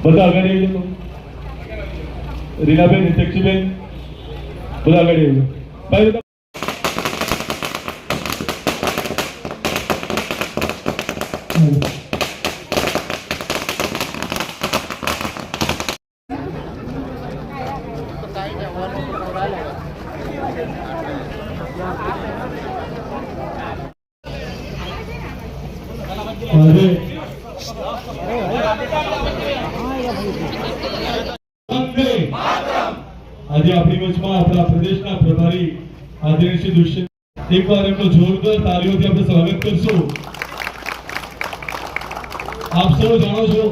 બધા આગળ આવી જતો રીનાબેન હિતેક્ષીબેન બધા આગળ આવી ભાઈ આજે આપણી વચમાં આપણા પ્રદેશના પ્રભારી આદરણીય શ્રી દુષ્યંત એકવાર એમનો જોરદાર તાળીઓથી આપણે સ્વાગત કરશું। આપ સૌ જાણો છો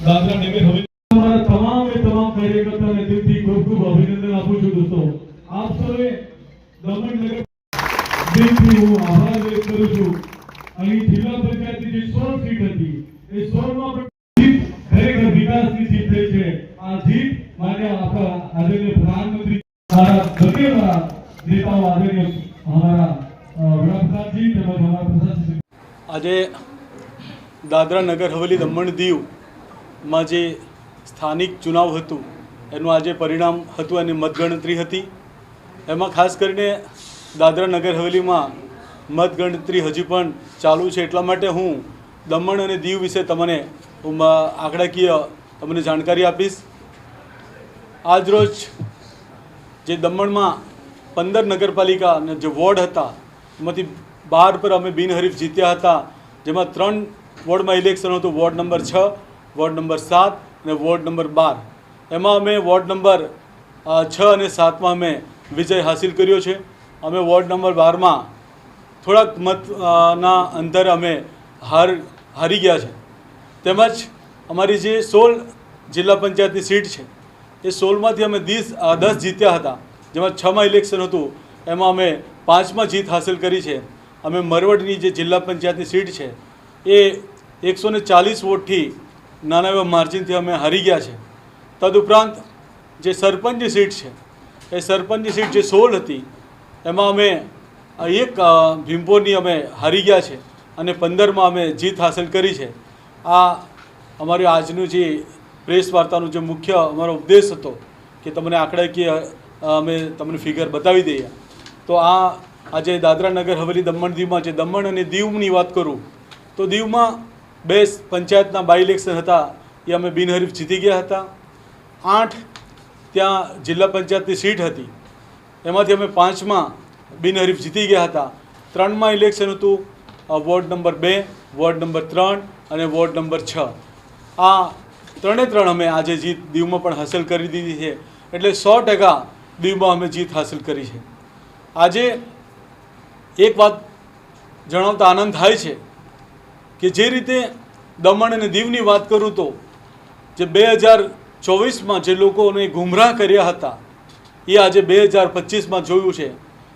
દાદરા નગર હવેલી અમારા તમામ કાર્યકર્તાઓને દિલથી ખૂબ અભિનંદન આપું છું દોસ્તો। આપ સૌએ દમણ નગર દિલથી હું આભાર વ્યક્ત કરું છું। અહીં જિલ્લા પંચાયતની જે 16 સીટ હતી એ 16 માં ખરેખર વિકાસની જીત થઈ છે। આ જીત માન્ય આપણા આદરણીય પ્રધાનમંત્રી મારા ગતિમાં નેતાઓ આદરણીય અમારા વડાપ્રધાનજી તેમજ અમારા પ્રશાસન આજે દાદરા નગર હવેલી દમણ દીવમાં જે સ્થાનિક ચુનાવ હતું એનું આજે પરિણામ હતું અને મતગણતરી હતી। એમાં ખાસ કરીને દાદરા નગર હવેલીમાં મતગણતરી હજી પણ ચાલુ છે, એટલા માટે હું દમણ અને દીવ વિશે તમને આંકડાકીય તમને જાણકારી આપીશ। આજરોજ જે દમણમાં 15 નગરપાલિકાના જે વોર્ડ હતા એમાંથી 12 પર અમે બિનહરીફ જીત્યા હતા, જેમાં 3 વોર્ડમાં ઇલેક્શન હતું, વોર્ડ નંબર 6, વોર્ડ નંબર 7 અને વોર્ડ નંબર 12। એમાં અમે વોર્ડ નંબર 6 અને 7માં અમે વિજય હાસિલ કર્યો છે। અમે વોર્ડ નંબર 12માં થોડાક મતના અંતરે અમે હારી ગયા છે। તેમજ અમારી જે 16 જિલ્લા પંચાયતની સીટ છે એ 16માંથી અમે 10 જીત્યા હતા, જેમાં 6માં ઇલેક્શન હતું એમાં અમે 5માં જીત હાંસલ કરી છે। અમે મરવડની જે જિલ્લા પંચાયતની સીટ છે એ 140 વોટથી નાના એવા માર્જિનથી અમે હારી ગયા છે। તદુપરાંત જે સરપંચની સીટ છે એ સરપંચની સીટ જે 16 હતી એમાં અમે એક ભીમપોરની અમે હારી ગયા છે અને 15માં અમે જીત હાંસલ કરી છે। આ અમારી આજનું જે પ્રેસ વાર્તાનો જે મુખ્ય અમારો ઉદ્દેશ હતો કે તમને આંકડાકીય અમે તમને ફિગર બતાવી દઈએ। તો આજે દાદરા નગર હવેલી દમણ દીવમાં જે દમણ અને દીવની વાત કરું તો દીવમાં 2 પંચાયતના બાય ઇલેક્શન હતા એ અમે બિનહરીફ જીતી ગયા હતા। 8 ત્યાં જિલ્લા પંચાયતની સીટ હતી એમાંથી અમે 5માં બિનહરીફ જીતી ગયા હતા। 3માં ઇલેક્શન હતું વોર્ડ નંબર 2, વોર્ડ નંબર 3 અને વોર્ડ નંબર 6। આ 3 અમે આજે જીત દીવમાં પણ હાંસલ કરી દીધી છે, એટલે 100% દીવમાં અમે જીત હાંસલ કરી છે। આજે એક વાત જણાવતા આનંદ થાય છે કે જે રીતે દમણ અને દીવની વાત કરું તો જે 2024માં જે લોકોને ગુમરાહ કર્યા હતા એ આજે 2025માં જોયું છે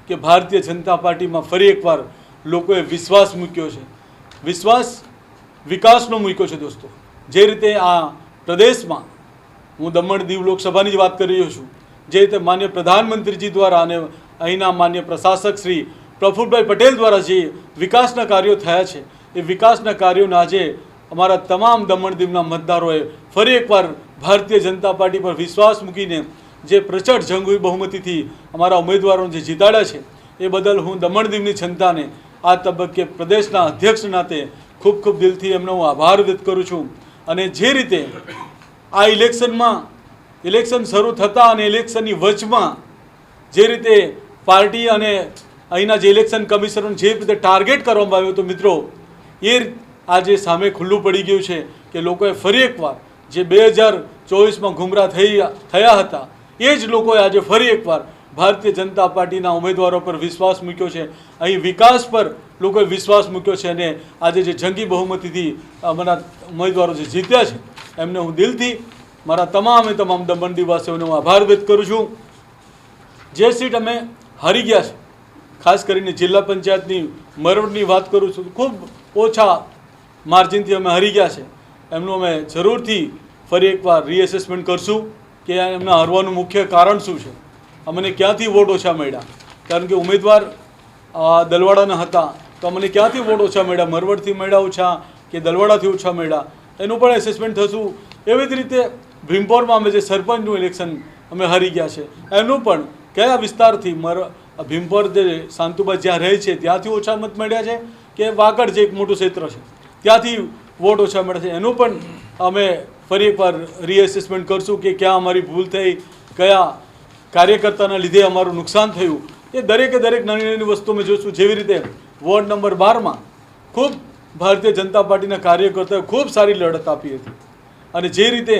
કે ભારતીય જનતા પાર્ટીમાં ફરી એકવાર લોકોએ વિશ્વાસ મૂક્યો છે। વિશ્વાસ વિકાસનો મૂક્યો છે દોસ્તો। જે રીતે આ પ્રદેશમાં હું દમણ દીવ લોકસભાની જ વાત કરી રહ્યો છું, જે રીતે માન્ય પ્રધાનમંત્રીજી દ્વારા અને અહીંના માન્ય પ્રશાસક શ્રી પ્રફુલભાઈ પટેલ દ્વારા જે વિકાસના કાર્યો થયા છે એ વિકાસના કાર્યોના આજે અમારા તમામ દમણ દીવના મતદારોએ ફરી એકવાર ભારતીય જનતા પાર્ટી પર વિશ્વાસ મૂકીને જે પ્રચંડ જંગી બહુમતીથી અમારા ઉમેદવારોને જે જીતાડ્યા છે એ બદલ હું દમણ દીવની જનતાને આ તબક્કે પ્રદેશના અધ્યક્ષ નાતે ખૂબ દિલથી એમનો હું આભાર વ્યક્ત કરું છું। અને જે રીતે આ ઇલેક્શન શરૂ થતાં અને ઇલેક્શનની વચમાં જે રીતે પાર્ટી અને અહીંના જે ઇલેક્શન કમિશનરને જે રીતે ટાર્ગેટ કરવામાં આવ્યું હતું મિત્રો, એ આજે સામે ખુલ્લું પડી ગયું છે કે લોકોએ ફરી એકવાર જે 2024માં ગુમરાહ થયા હતા એ જ લોકોએ આજે ફરી એકવાર ભારતીય જનતા પાર્ટીના ઉમેદવારો પર વિશ્વાસ મૂક્યો છે, અહીં વિકાસ પર લોકોએ વિશ્વાસ મૂક્યો છે અને આજે જે જંગી બહુમતીથી અમારા ઉમેદવારો જે જીત્યા છે એમને હું દિલથી મારા તમામ દમણ દીવવાસીઓનો હું આભાર વ્યક્ત કરું છું. જે સીટ અમે હારી ગયા છે, ખાસ કરીને જિલ્લા પંચાયતની મરવડની વાત કરું છું, ખૂબ ઓછા માર્જિનથી અમે હારી ગયા છે. એમનું અમે જરૂરથી ફરી એકવાર રીએસેસમેન્ટ કરશું કે એમના હારવાનું મુખ્ય કારણ શું છે, અમને ક્યાંથી વોટ ઓછા મળ્યા. કારણ કે ઉમેદવાર દલવાડાના હતા તો અમને ક્યાંથી વોટ ઓછા મળ્યા, મરવડથી મળ્યા ઓછા કે દલવાડાથી ઓછા મળ્યા, એનું પણ એસેસમેન્ટ થશું. એવી જ રીતે ભીમપોરમાં અમે જે સરપંચનું ઇલેક્શન અમે હારી ગયા છે એનું પણ કયા વિસ્તારથી ભીમપોર જે શાંતુબા જ્યાં રહે છે ત્યાંથી ઓછા મત મળ્યા છે કે વાગડ જે એક મોટું ક્ષેત્ર છે ત્યાંથી વોટ ઓછા મળ્યા છે, એનું પણ અમે ફરી એકવાર રીએસેસમેન્ટ કરશું કે ક્યાં અમારી ભૂલ થઈ, કયા કાર્યકર્તાના લીધે અમારું નુકસાન થયું. એ દરેકે દરેક નાની નાની વસ્તુ અમે જોઈશું. જેવી રીતે વોર્ડ નંબર 12માં ખૂબ ભારતીય જનતા પાર્ટીના કાર્યકર્તાઓએ ખૂબ સારી લડત આપી હતી અને જે રીતે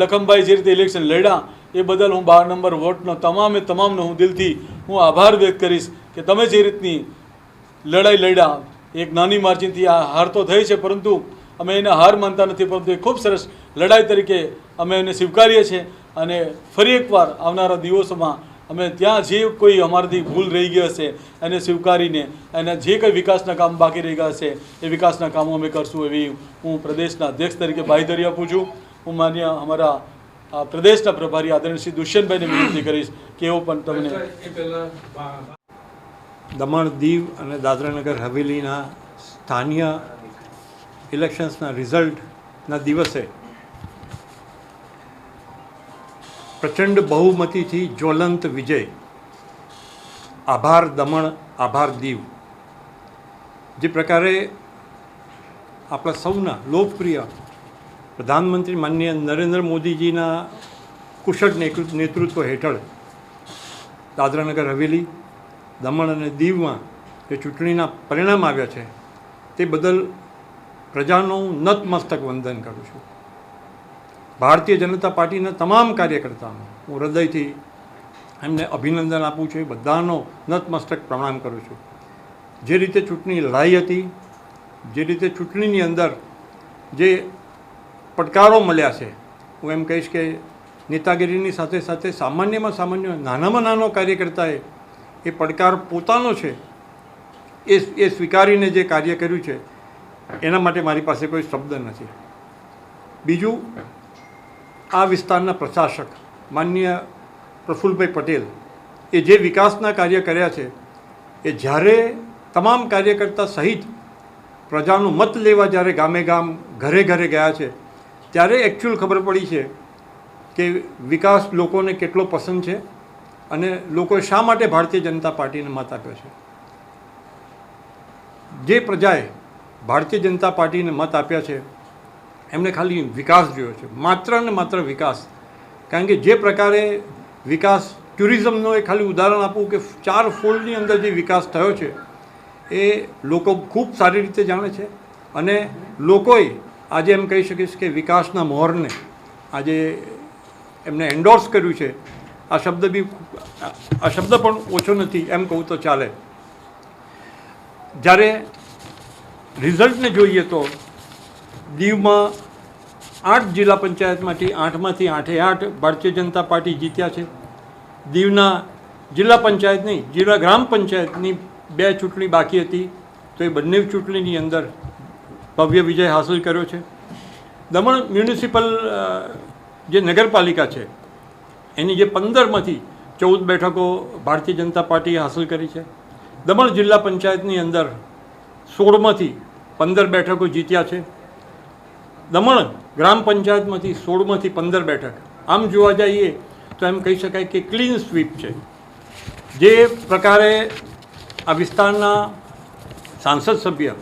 લખમભાઈ જે રીતે ઇલેક્શન લડ્યા એ બદલ હું 12 નંબર વોર્ડનો તમામનો હું દિલથી આભાર વ્યક્ત કરીશ કે તમે જે રીતની લડાઈ લડ્યા. એક નાની માર્જિનથી આ હાર તો થઈ છે, પરંતુ અમે એને હાર માનતા નથી, પરંતુ એ ખૂબ સરસ લડાઈ તરીકે અમે એને સ્વીકારીએ છીએ અને ફરી એકવાર આવનારા દિવસોમાં અમે ત્યાં જે કોઈ અમારાથી ભૂલ રહી ગઈ હશે એને સ્વીકારીને એના જે કંઈ વિકાસના કામ બાકી રહી ગયા હશે એ વિકાસના કામો અમે કરશું એવી હું પ્રદેશના અધ્યક્ષ તરીકે બાંયધરી આપું છું. હું માન્ય અમારા પ્રદેશના પ્રભારી આદરણીય શ્રી દુષ્યંતભાઈને વિનંતી કરીશ કે એઓ પણ તમને દમણ દીવ અને દાદરાનગર હવેલીના સ્થાનીય ઇલેક્શન્સના રિઝલ્ટના દિવસે પ્રચંડ બહુમતીથી જ્વલંત વિજય. આભાર દમણ, આભાર દીવ. જે પ્રકારે આપણા સૌના લોકપ્રિય પ્રધાનમંત્રી માનનીય નરેન્દ્ર મોદીજીના કુશળ નેતૃત્વ હેઠળ દાદરાનગર હવેલી, દમણ અને દીવમાં જે ચૂંટણીના પરિણામ આવ્યા છે તે બદલ પ્રજાનું નતમસ્તક વંદન કરું છું. ભારતીય જનતા પાર્ટીના તમામ કાર્યકર્તાઓને હું હૃદયથી એમને અભિનંદન આપું છું. બધાનો નતમસ્તક પ્રણામ કરું છું. જે રીતે ચૂંટણી લડાઈ હતી, જે રીતે ચૂંટણીની અંદર જે પડકારો મળ્યા છે, હું એમ કહીશ કે નેતાગીરીની સાથે સાથે સામાન્યમાં સામાન્ય નાનામાં નાનો કાર્યકર્તાએ એ પડકાર પોતાનો છે એ સ્વીકારીને જે કાર્ય કર્યું છે એના માટે મારી પાસે કોઈ શબ્દ નથી. બીજું, આ વિસ્તારના પ્રશાસક માનનીય પ્રફુલ્લભાઈ પટેલ એ જે વિકાસના કાર્ય કર્યા છે એ જ્યારે તમામ કાર્યકર્તા સહિત પ્રજાનું મત લેવા જ્યારે ગામે ગામ ઘરે ઘરે ગયા છે ત્યારે એકચ્યુઅલ ખબર પડી છે કે વિકાસ લોકોને કેટલો પસંદ છે અને લોકોએ શા માટે ભારતીય જનતા પાર્ટીને મત આપ્યો છે. જે પ્રજાએ ભારતીય જનતા પાર્ટીને મત આપ્યા છે એમણે ખાલી વિકાસ જોયો છે, માત્ર ને માત્ર વિકાસ. કારણ કે જે પ્રકારે વિકાસ ટુરિઝમનો એ ખાલી ઉદાહરણ આપું કે 4 ફોલ્ડની અંદર જે વિકાસ થયો છે એ લોકો ખૂબ સારી રીતે જાણે છે અને લોકોએ આજે એમ કહી શકીશ કે વિકાસના મોહરને આજે એમને એન્ડોર્સ કર્યું છે. આ શબ્દ પણ ઓછો નથી એમ કહું તો ચાલે. જ્યારે રિઝલ્ટને જોઈએ તો દીવમાં 8 જિલ્લા પંચાયતમાંથી 8માંથી 8 ભારતીય જનતા પાર્ટી જીત્યા છે. દીવના જિલ્લા પંચાયત નહીં, જિલ્લા ગ્રામ પંચાયતની 2 ચૂંટણી બાકી હતી તો એ બંને ચૂંટણીની અંદર ભવ્ય વિજય હાંસલ કર્યો છે. દમણ મ્યુનિસિપલ જે નગરપાલિકા છે એની જે 15માંથી 14 બેઠકો ભારતીય જનતા પાર્ટીએ હાંસલ કરી છે. દમણ જિલ્લા પંચાયતની અંદર 16માંથી 15 બેઠકો જીત્યા છે. દમણ ગ્રામ પંચાયતમાંથી 16માંથી 15 બેઠક. આમ જોવા જઈએ તો એમ કહી શકાય કે ક્લીન સ્વીપ છે. જે પ્રકારે આ વિસ્તારના સાંસદ સભ્ય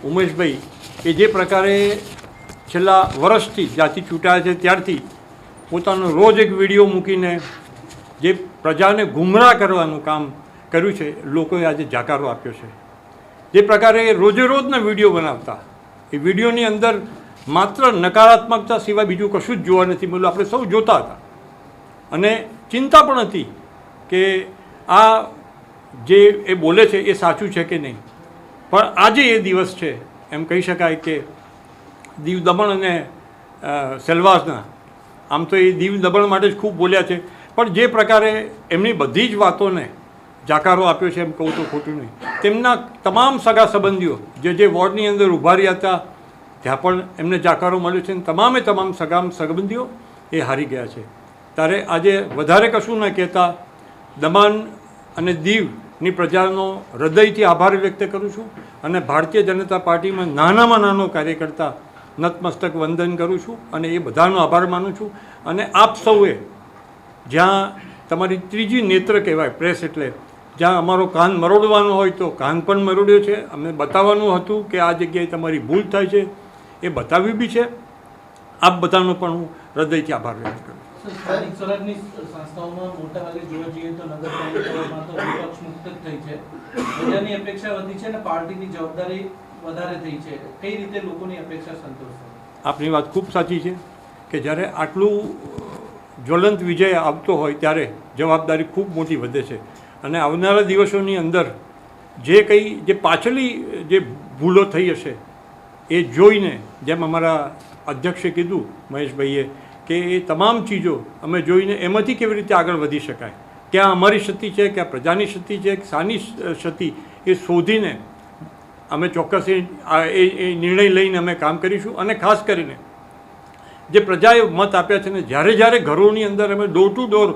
ઉમેશભાઈ એ જે પ્રકારે છેલ્લા વર્ષથી જ્યાંથી ચૂંટાયા છે ત્યારથી પોતાનો રોજ એક વિડીયો મૂકીને જે પ્રજાને ગુમરાહ કરવાનું કામ કર્યું છે, લોકોએ આજે જાકારો આપ્યો છે. જે પ્રકારે રોજે રોજના વિડીયો બનાવતા એ વિડીયોની અંદર માત્ર નકારાત્મકતા સિવાય બીજું કશું જ જોવા નથી મળ્યું. આપણે સૌ જોતા હતા અને ચિંતા પણ હતી કે આ જે એ બોલે છે એ સાચું છે કે નહીં. પણ આજે એ દિવસ છે એમ કહી શકાય કે દીવ દમણ અને સેલવાસના, આમ તો એ દીવ દમણ માટે જ ખૂબ બોલ્યા છે, પણ જે પ્રકારે એમની બધી જ વાતોને જાકારો આપ્યો છે એમ કહું તો ખોટું નહીં. તેમના તમામ સગા સંબંધીઓ જે વોર્ડની અંદર ઊભા રહ્યા હતા ત્યાં પણ એમને જાકારો મળ્યો છે, અને તમામ સગા સંબંધીઓ એ હારી ગયા છે. ત્યારે આજે વધારે કશું ન કહેતા દમણ અને દીવની પ્રજાનો હૃદયથી આભાર વ્યક્ત કરું છું, અને ભારતીય જનતા પાર્ટીમાં નાનામાં નાનો કાર્યકર્તા નતમસ્તક વંદન કરું છું, અને એ બધાનો આભાર માનું છું. અને આપ સૌએ જ્યાં તમારી ત્રીજી નેત્ર કહેવાય પ્રેસ, એટલે જ્યાં અમારો કાન મરોડવાનો હોય તો કાન પણ મરોડ્યો છે. અમને બતાવવાનું હતું કે આ જગ્યાએ તમારી ભૂલ થાય છે, એ બતાવ્યું બી છે. આપ બધાનો પણ હું હૃદયથી આભાર વ્યક્ત કરું. સ્થાનિક સ્વરાજની સંસ્થાઓમાં મોટા ભાગે જોવા જઈએ તો નગરપાલિકાઓમાં તો વિપક્ષ મુક્ત જ થઈ છે, પ્રજાની અપેક્ષા વધી છે અને પાર્ટીની જવાબદારી વધારે થઈ છે. કઈ રીતે લોકોની અપેક્ષા સંતોષશે? આપની વાત ખૂબ સાચી છે કે જ્યારે આટલું જ્વલંત વિજય આવતો હોય ત્યારે જવાબદારી ખૂબ મોટી વધે છે. અને આવનારા દિવસોની અંદર જે પાછલી જે ભૂલો થઈ હશે એ જોઈને, જેમ અમારા અધ્યક્ષે કીધું મહેશભાઈએ, કે એ તમામ ચીજો અમે જોઈને એમાંથી કેવી રીતે આગળ વધી શકાય, ક્યાં અમારી ક્ષતિ છે, ક્યાં પ્રજાની ક્ષતિ છે, શાની ક્ષતિ, એ શોધીને અમે ચોક્કસ એ નિર્ણય લઈને અમે કામ કરીશું. અને ખાસ કરીને જે પ્રજાએ મત આપ્યા છે ને, જ્યારે ઘરોની અંદર અમે ડોર ટુ ડોર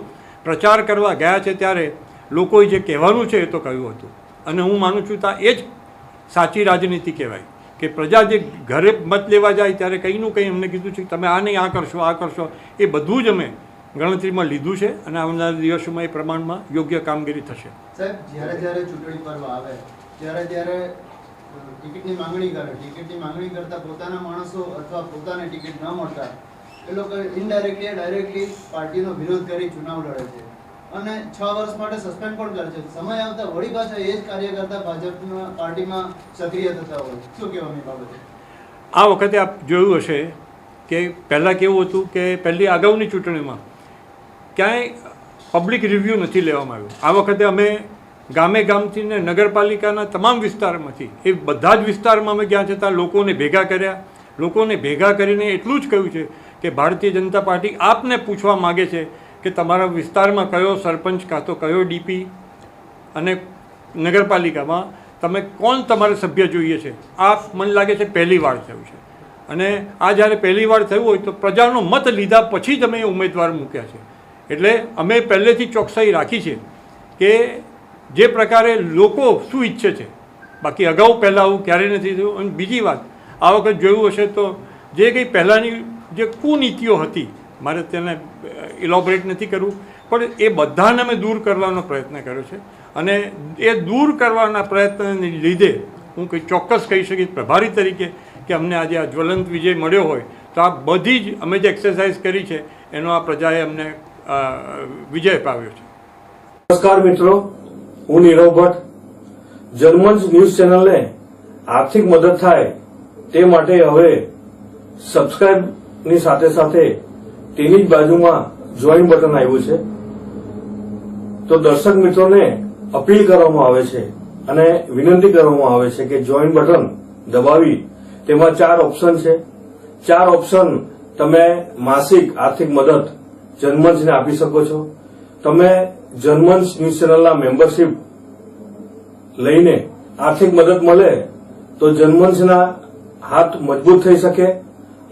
પ્રચાર કરવા ગયા છે ત્યારે લોકોએ જે કહેવાનું છે એ તો કહ્યું હતું. અને હું માનું છું કે એ જ સાચી રાજનીતિ કહેવાય કે પ્રજા જે ઘરે મત લેવા જાય ત્યારે કંઈનું કંઈ અમને કીધું છે કે તમે આ નહીં, આ કરશો, એ બધું જ અમે ગણતરીમાં લીધું છે. અને આવનારા દિવસોમાં એ પ્રમાણમાં યોગ્ય કામગીરી થશે. સાહેબ, જ્યારે ચૂંટણી પર્વ આવે ત્યારે ટિકિટની માંગણી કરતા પોતાના માણસો અથવા પોતાને ટિકિટ ન મળતા એ લોકો ઇનડાયરેક્ટલી ડાયરેક્ટલી પાર્ટીનો વિરોધ કરી ચુનાવ લડે છે અને 6 વર્ષ માટે સસ્પેન્ડ પણ કરે છે. સમય આવતા વળી પાછા એ જ કાર્યકર્તા ભાજપના પાર્ટીમાં સક્રિય થતા હોય. શું કહેવાની બાબતે? આ વખતે આપ જોયું હશે કે પહેલાં કેવું હતું કે પહેલી અગાઉની ચૂંટણીમાં ક્યાંય પબ્લિક રિવ્યૂ નથી લેવામાં આવ્યું. આ વખતે અમે ગામથી ને નગરપાલિકાના તમામ વિસ્તારમાંથી, એ બધા જ વિસ્તારમાં અમે ગયા છતાં લોકોને ભેગા કર્યા. લોકોને ભેગા કરીને એટલું જ કહ્યું છે કે ભારતીય જનતા પાર્ટી આપને પૂછવા માગે છે કે તમારા વિસ્તારમાં કયો સરપંચ કાં તો કયો ડીપી અને નગરપાલિકામાં તમે કોણ તમારે સભ્ય જોઈએ છે. આ મને લાગે છે પહેલી વાર થયું છે. અને આ જ્યારે પહેલી વાર થયું હોય તો પ્રજાનો મત લીધા પછી જ અમે ઉમેદવાર મૂક્યા છે. એટલે અમે પહેલેથી ચોકસાઈ રાખી છે કે જે પ્રકારે લોકો શું ઈચ્છે છે, બાકી અગાઉ પહેલાં આવું ક્યારેય નથી થયું. અને બીજી વાત, આ વખત જોયું હશે તો જે કંઈ પહેલાંની જે કુનીતિઓ હતી, મારે તેને ઇલોબરેટ નથી કરવું, પણ એ બધાને અમે દૂર કરવાનો પ્રયત્ન કર્યો છે. અને એ દૂર કરવાના પ્રયત્નને લીધે હું કંઈ ચોક્કસ કહી શકીશ પ્રભારી તરીકે કે અમને આજે આ જ્વલંત વિજય મળ્યો હોય તો આ બધી જ અમે જે એક્સરસાઇઝ કરી છે એનો આ પ્રજાએ અમને વિજય પાવ્યો છે. નમસ્કાર મિત્રો, હું નીરવ ભટ્ટ. જનમંચ ન્યૂઝ ચેનલને આર્થિક મદદ થાય તે માટે હવે સબસ્ક્રાઇબની સાથે તેની જ બાજુમાં જોઈન બટન આવ્યું છે. તો દર્શક મિત્રોને અપીલ કરવામાં આવે છે અને વિનંતી કરવામાં આવે છે કે જોઈન બટન દબાવી તેમાં 4 ઓપ્શન છે. 4 ઓપ્શન તમે માસિક આર્થિક મદદ જનમંચને આપી શકો છો. તમે જનમંચ ન્યૂઝ ચેનલના મેમ્બરશીપ લઈને આર્થિક મદદ મળે તો જનમંચના હાથ મજબૂત થઈ શકે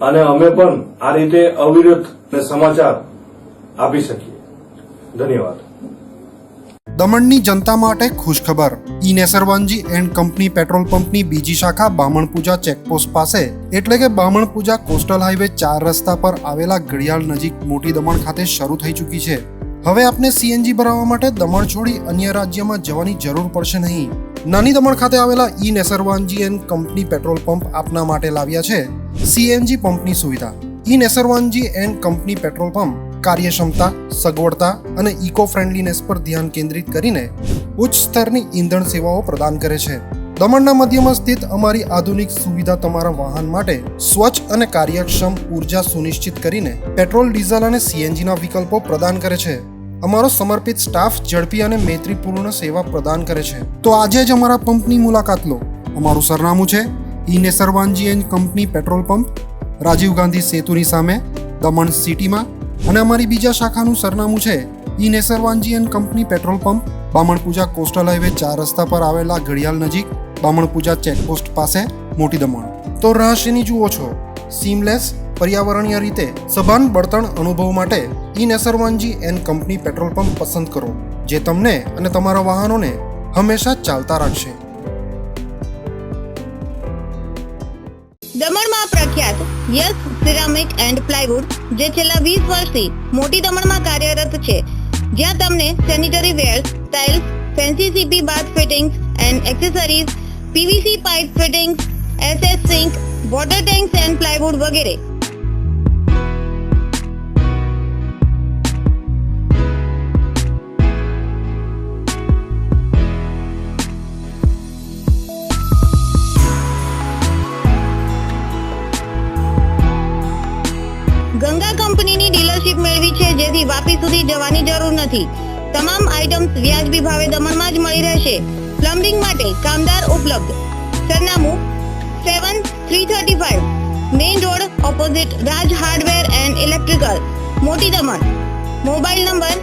અને અમે પણ આ રીતે અવિરત સમાચાર આપી શકીએ. ધન્યવાદ. દમણની જનતા માટે ખુશખબર. ઈ નેસરવાનજી એન્ડ કંપની પેટ્રોલ પંપની બીજી શાખા બામણપૂજા ચેકપોસ્ટ પાસે એટલે કે બામણપૂજા કોસ્ટલ હાઈવે 4 રસ્તા પર આવેલા ઘડિયાળ નજીક મોટી દમણ ખાતે શરૂ થઈ ચૂકી છે. હવે આપને સીએનજી ભરાવવા માટે દમણ છોડી અન્ય રાજ્યમાં જવાની જરૂર પડશે નહીં. નાની દમણ ખાતે આવેલા E Nesarwanji and company petrol pump આપના માટે લાવ્યા છે સીએનજી પંપની સુવિધા. E Nesarwanji and company petrol pump કાર્યક્ષમતા, સગવડતા અને ઇકો ફ્રેન્ડલીનેસ પર ધ્યાન કેન્દ્રિત કરીને ઉચ્ચ સ્તરની ઈંધણ સેવાઓ પ્રદાન કરે છે. દમણના મધ્યમાં સ્થિત અમારી આધુનિક સુવિધા તમારા વાહન માટે સ્વચ્છ અને કાર્યક્ષમ ઉર્જા સુનિશ્ચિત કરીને પેટ્રોલ, ડીઝલ અને સીએનજીના વિકલ્પો પ્રદાન કરે છે. અમારો સમર્પિત સ્ટાફ ઝડપી અને મૈત્રીપૂર્ણ સેવા પ્રદાન કરે છે. તો આજે જ અમારા પંપની મુલાકાત લો. અમારું સરનામું છે Nesarwanji and company petrol pump, Rajiv Gandhi સેતુની સામે, દમણ સિટીમાં. અને અમારી બીજા શાખાનું સરનામું છે Nesarwanji and company petrol pump, Bamanpuja coastal highway 4 રસ્તા પર આવેલા ઘડિયાળ નજીક, બામણપૂજા ચેકપોસ્ટ પાસે, મોટી દમણ. તો રહસ્યની જુઓ છો સીમલેસ પર્યાવરણીય રીતે સભાન બળતણ અનુભવ માટે Nesarwanji and company petrol pump પસંદ કરો, જે તમને અને તમારા વાહનોને હંમેશા ચાલતા રાખશે. દમણમાં પ્રખ્યાત યસ સિરામિક એન્ડ પ્લાયવુડ, જે છેલ્લા 20 વર્ષથી મોટી દમણમાં કાર્યરત છે, જ્યાં તમને sanitary wares, tiles, fancy CP bath fittings and accessories, PVC pipe fittings, SS sink, water tanks and plywood વગેરે. ગંગા કંપનીની ડીલરશીપ મેળવી છે, જેથી વાપી સુધી જવાની જરૂર નથી. તમામ આઇટમ્સ વ્યાજબી ભાવે દમણમાં જ મળી રહેશે. પ્લમ્બિંગ માટે કામદાર ઉપલબ્ધ. સરનામું 7335 main road opposite Raj hardware and electrical, મોટી દમણ. Mobile number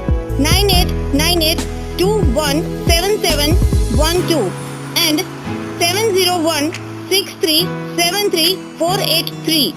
9898217712 and 7016373483.